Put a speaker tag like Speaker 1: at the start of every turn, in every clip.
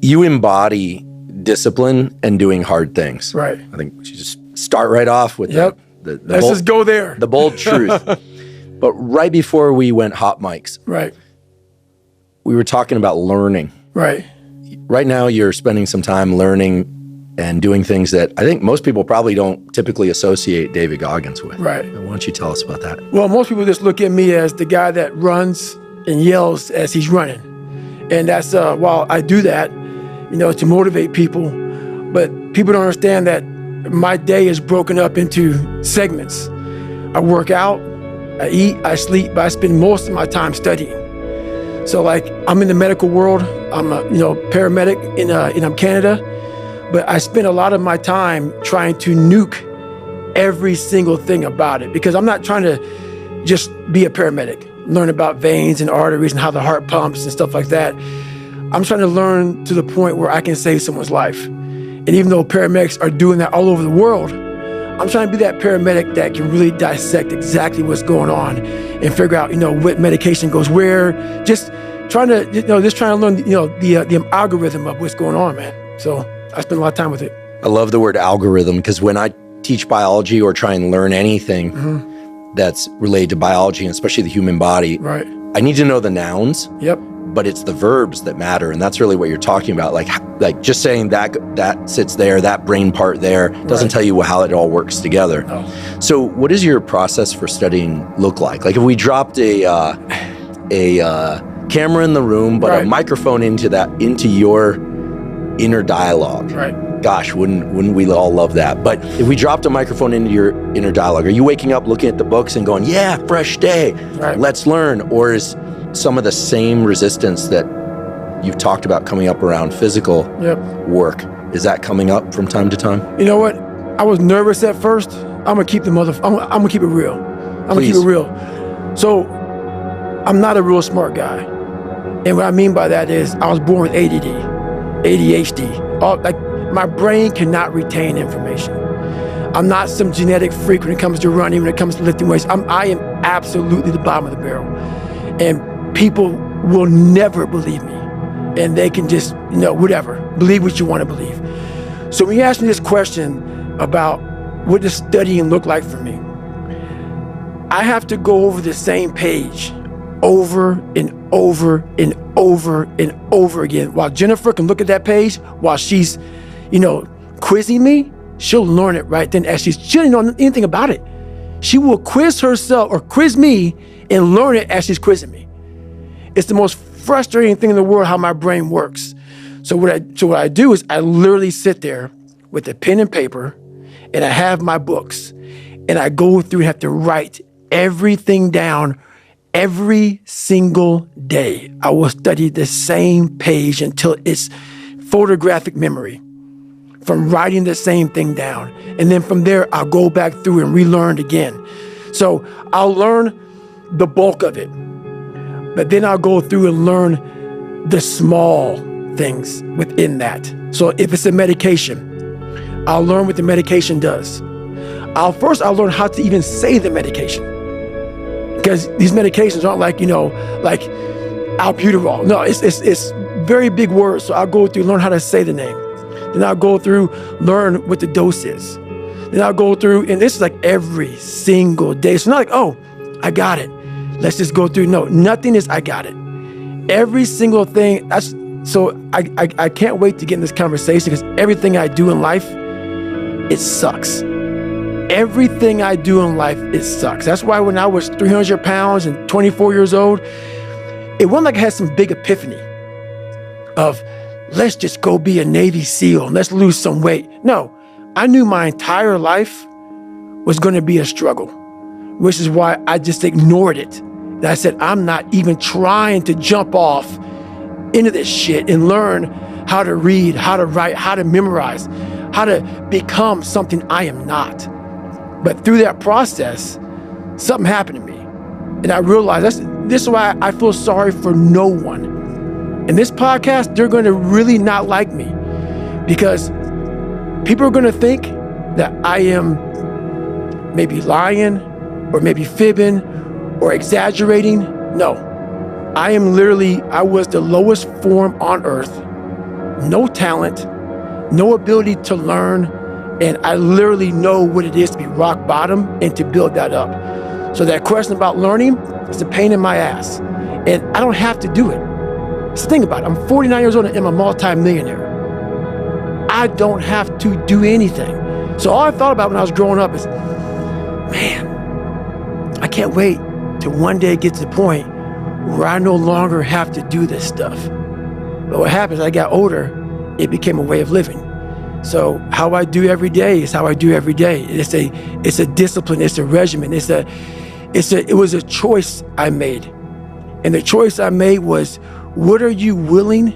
Speaker 1: you embody discipline and doing hard things.
Speaker 2: Right.
Speaker 1: I think we should just start right off with
Speaker 2: Yep. Let's just go there.
Speaker 1: The bold truth. But right before we went hot mics,
Speaker 2: Right.
Speaker 1: we were talking about learning.
Speaker 2: Right.
Speaker 1: Right now, you're spending some time learning and doing things that I think most people probably don't typically associate David Goggins with.
Speaker 2: Right.
Speaker 1: Why don't you tell us about that?
Speaker 2: Well, most people just look at me as the guy that runs and yells as he's running. And that's, while I do that, to motivate people, but people don't understand that my day is broken up into segments. I work out, I eat, I sleep, but I spend most of my time studying. So like, I'm in the medical world, I'm a paramedic in Canada, but I spend a lot of my time trying to nuke every single thing about it, because I'm not trying to just be a paramedic, learn about veins and arteries and how the heart pumps and stuff like that. I'm trying to learn to the point where I can save someone's life. And even though paramedics are doing that all over the world, I'm trying to be that paramedic that can really dissect exactly what's going on and figure out, what medication goes where. Just trying to learn, the algorithm of what's going on, man. So I spend a lot of time with it.
Speaker 1: I love the word algorithm, because when I teach biology or try and learn anything that's related to biology, and especially the human body,
Speaker 2: right,
Speaker 1: I need to know the nouns.
Speaker 2: Yep.
Speaker 1: But it's the verbs that matter, and that's really what you're talking about. Like just saying that sits there, that brain part there, doesn't tell you how it all works together.
Speaker 2: No.
Speaker 1: So what does your process for studying look like? Like if we dropped a camera in the room, but a microphone into your inner dialogue.
Speaker 2: Right.
Speaker 1: Gosh, wouldn't we all love that? But if we dropped a microphone into your inner dialogue, are you waking up looking at the books and going, yeah, fresh day, let's learn? Or is some of the same resistance that you've talked about coming up around physical work, is that coming up from time to time?
Speaker 2: You know what? I was nervous at first. I'm gonna keep I'm gonna keep it real. I'm gonna keep it real. So I'm not a real smart guy. And what I mean by that is I was born with ADD, ADHD. My brain cannot retain information. I'm not some genetic freak when it comes to running, when it comes to lifting weights. I am absolutely the bottom of the barrel. And people will never believe me. And they can just, whatever, believe what you want to believe. So when you ask me this question about what does studying look like for me, I have to go over the same page over and over and over and over again. While Jennifer can look at that page while she's, quizzing me, she'll learn it right then as she doesn't know anything about it. She will quiz herself or quiz me and learn it as she's quizzing me. It's the most frustrating thing in the world how my brain works. So what I do is I literally sit there with a pen and paper, and I have my books, and I go through and have to write everything down every single day. I will study the same page until it's photographic memory from writing the same thing down. And then from there, I'll go back through and relearn again. So I'll learn the bulk of it, but then I'll go through and learn the small things within that. So if it's a medication, I'll learn what the medication does. I'll learn how to even say the medication. Because these medications aren't like albuterol. No, it's very big words. So I'll go through, learn how to say the name. Then I'll go through, learn what the dose is. Then I'll go through, and this is like every single day. So not like, oh, I got it. Let's just go through. No, nothing is I got it. Every single thing. I can't wait to get in this conversation, because everything I do in life, it sucks. Everything I do in life, it sucks. That's why when I was 300 pounds and 24 years old, it wasn't like I had some big epiphany of, let's just go be a Navy SEAL and let's lose some weight. No, I knew my entire life was going to be a struggle, which is why I just ignored it. And I said, I'm not even trying to jump off into this shit and learn how to read, how to write, how to memorize, how to become something I am not. But through that process, something happened to me. And I realized this is why I feel sorry for no one. In this podcast, they're going to really not like me, because people are going to think that I am maybe lying or maybe fibbing or exaggerating. No, I was the lowest form on earth no talent, no ability to learn, and I literally know what it is to be rock bottom and to build that up. So that question about learning is a pain in my ass, and I don't have to do it. Just think about it. I'm 49 years old and I'm a multi-millionaire. I don't have to do anything. So all I thought about when I was growing up is, man, I can't wait to one day get to the point where I no longer have to do this stuff. But what happens, I got older, it became a way of living. So how I do every day is how I do every day. It's a discipline, it's a regimen, it was a choice I made. And the choice I made was, what are you willing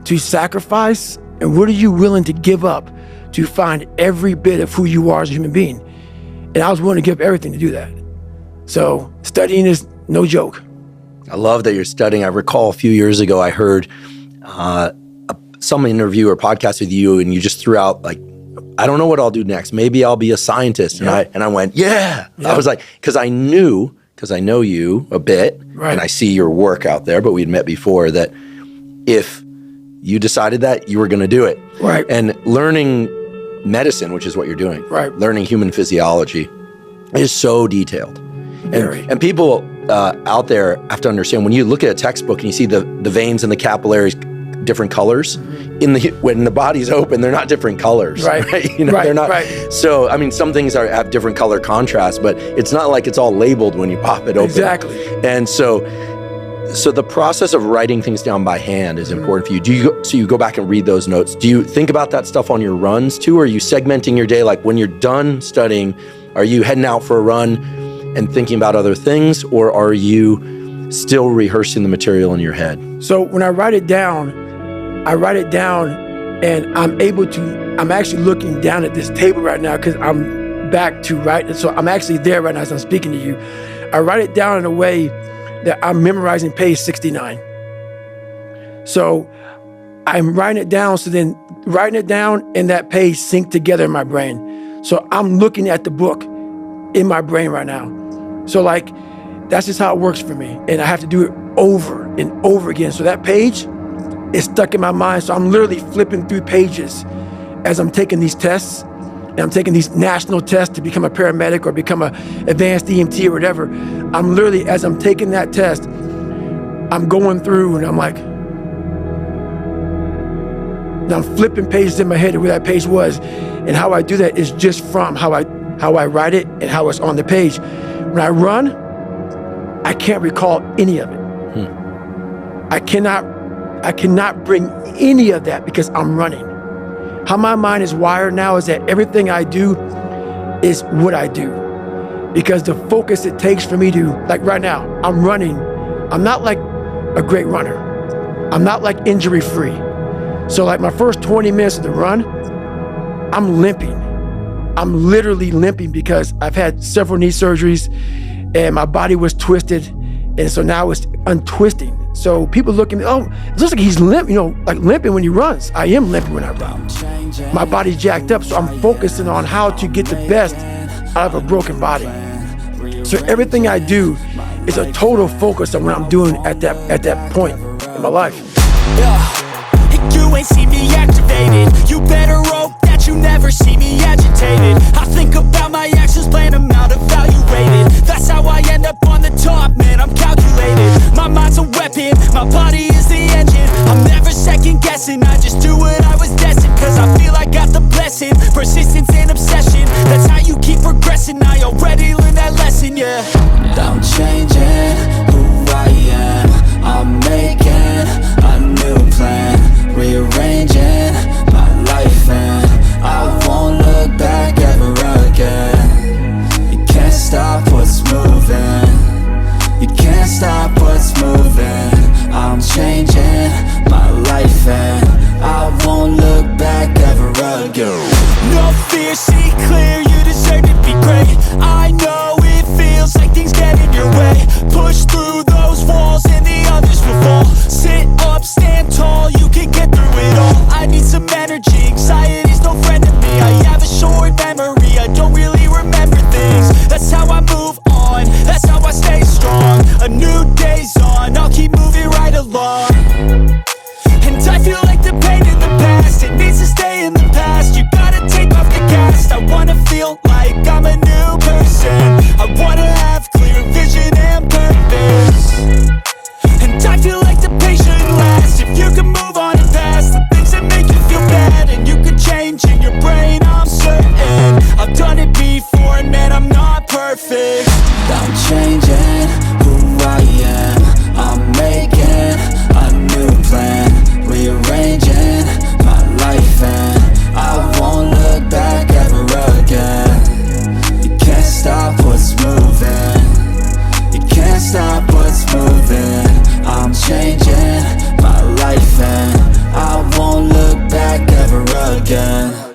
Speaker 2: to sacrifice and what are you willing to give up to find every bit of who you are as a human being? And I was willing to give up everything to do that. So studying is no joke.
Speaker 1: I love that you're studying. I recall a few years ago, I heard some interview or podcast with you, and you just threw out like, I don't know what I'll do next. Maybe I'll be a scientist. And I went, yeah. I was like, because I know you a bit, right, and I see your work out there, but we'd met before, that if you decided that, you were going to do it.
Speaker 2: Right.
Speaker 1: And learning medicine, which is what you're doing,
Speaker 2: right,
Speaker 1: learning human physiology is so detailed. And people out there have to understand, when you look at a textbook and you see the veins and the capillaries different colors, when the body's open, they're not different colors, right? They're not. Right. So, I mean, some things have different color contrast, but it's not like it's all labeled when you pop it open.
Speaker 2: Exactly.
Speaker 1: And so the process of writing things down by hand is important for you. So you go back and read those notes. Do you think about that stuff on your runs too? Or are you segmenting your day? Like when you're done studying, are you heading out for a run and thinking about other things, or are you still rehearsing the material in your head? So
Speaker 2: when I write it down and I'm actually looking down at this table right now because I'm back to write. So I'm actually there right now as I'm speaking to you. I write it down in a way that I'm memorizing page 69. So I'm writing it down, so then writing it down and that page sync together in my brain. So I'm looking at the book in my brain right now. So like, that's just how it works for me. And I have to do it over and over again. So that page is stuck in my mind. So I'm literally flipping through pages as I'm taking these tests. And I'm taking these national tests to become a paramedic or become an advanced EMT or whatever. I'm literally, as I'm taking that test, I'm going through and I'm like, and I'm flipping pages in my head of where that page was. And how I do that is just from how I write it and how it's on the page. When I run, I can't recall any of it. I cannot bring any of that because I'm running. How my mind is wired now is that everything I do is what I do. Because the focus it takes for me to, like right now, I'm running. I'm not like a great runner. I'm not like injury free. So like my first 20 minutes of the run, I'm limping. I'm literally limping because I've had several knee surgeries and my body was twisted. And so now it's untwisting. So people look at me, oh, it looks like he's limping, like limping when he runs. I am limping when I run. My body's jacked up, so I'm focusing on how to get the best out of a broken body. So everything I do is a total focus on what I'm doing at that point in my life.
Speaker 3: You ain't see me activated. You better hope that you never see me agitated. I think about my actions, plan them out, evaluated. That's how I end up on the top, man, I'm calculated. My mind's a weapon, my body is the engine. I'm never second guessing, I just do what I was destined. Cause I feel I got the blessing, persistence and obsession. That's how you keep progressing, I already learned that lesson, yeah. I'm changing who I am, I'm making a new plan, rearranging my life and I won't look back ever again. You can't stop what's moving, you can't stop what's moving. I'm changing my life and I won't look back ever again. No fear, see clear, you deserve to be great. I know it feels like things get in your way, stop what's moving. I'm changing my life and I won't look back ever again.